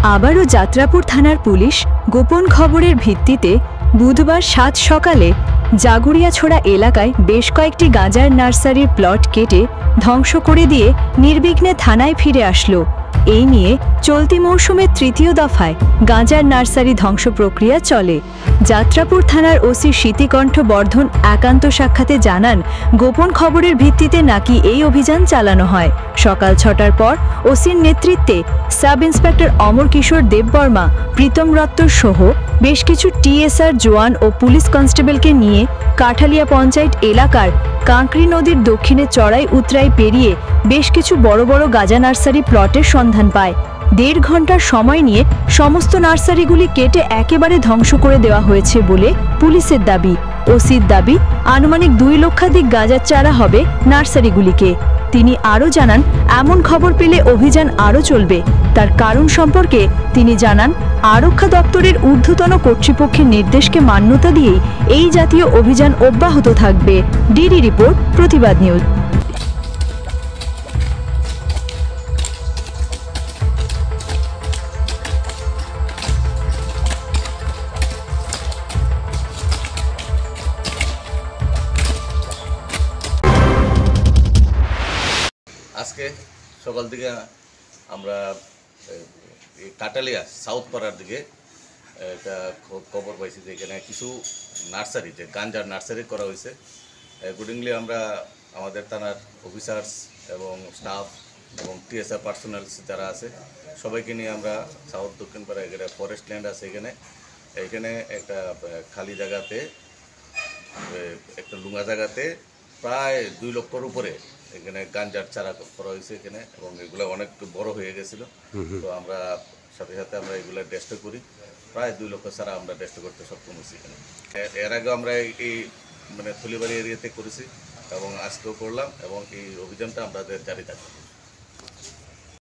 আবারও যাত্রাপুর থানার পুলিশ গোপন খবরের ভিত্তিতে বুধবার ৭ সকালে জাগুরিয়াছড়া এলাকায় বেশ কয়েকটি গাঁজার নার্সারির প্লট কেটে ধ্বংস করে দিয়ে নির্বিঘ্নে থানায় ফিরে আসলো। এই নিয়ে চলতি মৌসুমের তৃতীয় দফায় গাঁজার নার্সারি ধ্বংস প্রক্রিয়া চলে। যাত্রাপুর থানার ওসি স্মৃতিকণ্ঠ বর্ধন একান্ত সাক্ষাতে জানান, গোপন খবরের ভিত্তিতে নাকি এই অভিযান চালানো হয়। সকাল ৬টার পর ওসির নেতৃত্বে সাব ইন্সপেক্টর অমর কিশোর দেববর্মা, প্রীতম রত্তর সহ বেশ কিছু টিএসআর জওয়ান ও পুলিশ কনস্টেবলকে নিয়ে কাঠালিয়া পঞ্চায়েত এলাকার কাঁকড়ি নদীর দক্ষিণে চড়াই উতরাই পেরিয়ে বেশ কিছু বড় বড় গাঁজা নার্সারি প্লটের সন্ধান পায়। ১.৫ ঘন্টার সময় নিয়ে সমস্ত নার্সারিগুলি কেটে একেবারে ধ্বংস করে দেওয়া হয়েছে বলে পুলিশের দাবি। ওসির দাবি, আনুমানিক ২ লক্ষাধিক গাঁজার চারা হবে নার্সারিগুলিকে। তিনি আরও জানান, এমন খবর পেলে অভিযান আরও চলবে। তার কারণ সম্পর্কে তিনি জানান, আরক্ষা দপ্তরের ঊর্ধ্বতন কর্তৃপক্ষের নির্দেশকে মান্যতা দিয়েই এই জাতীয় অভিযান অব্যাহত থাকবে। ডিডি রিপোর্ট, প্রতিবাদ নিউজ। আজকে সকাল থেকে আমরা কাটালিয়া সাউথ পাড়ার দিকে একটা খবর পাইছি যে এখানে কিছু নার্সারি, যে গাঁজার নার্সারি করা হয়েছে। অ্যাকর্ডিংলি আমরা আমাদের থানার অফিসার্স এবং স্টাফ এবং টিএসআর পার্সোনালস যারা আছে সবাইকে নিয়ে আমরা সাউথ দক্ষিণ পাড়া এখানে ফরেস্ট ল্যান্ড আছে, এখানে একটা খালি জায়গাতে, একটা লুঙ্গা জায়গাতে প্রায় ২ লক্ষর উপরে এখানে গাঁজার চারা করা হয়েছে এখানে, এবং এগুলো অনেক বড় হয়ে গেছিলো। তো আমরা সাথে সাথে আমরা এগুলো টেস্ট করি, প্রায় ২ লক্ষ চারা আমরা টেস্ট করতে সক্ষম হয়েছি এখানে। এর আগে আমরা এই থলিবাড়ি এরিয়াতে করেছি এবং আজকেও করলাম, এবং এই অভিযানটা আমাদের জারি থাকবে।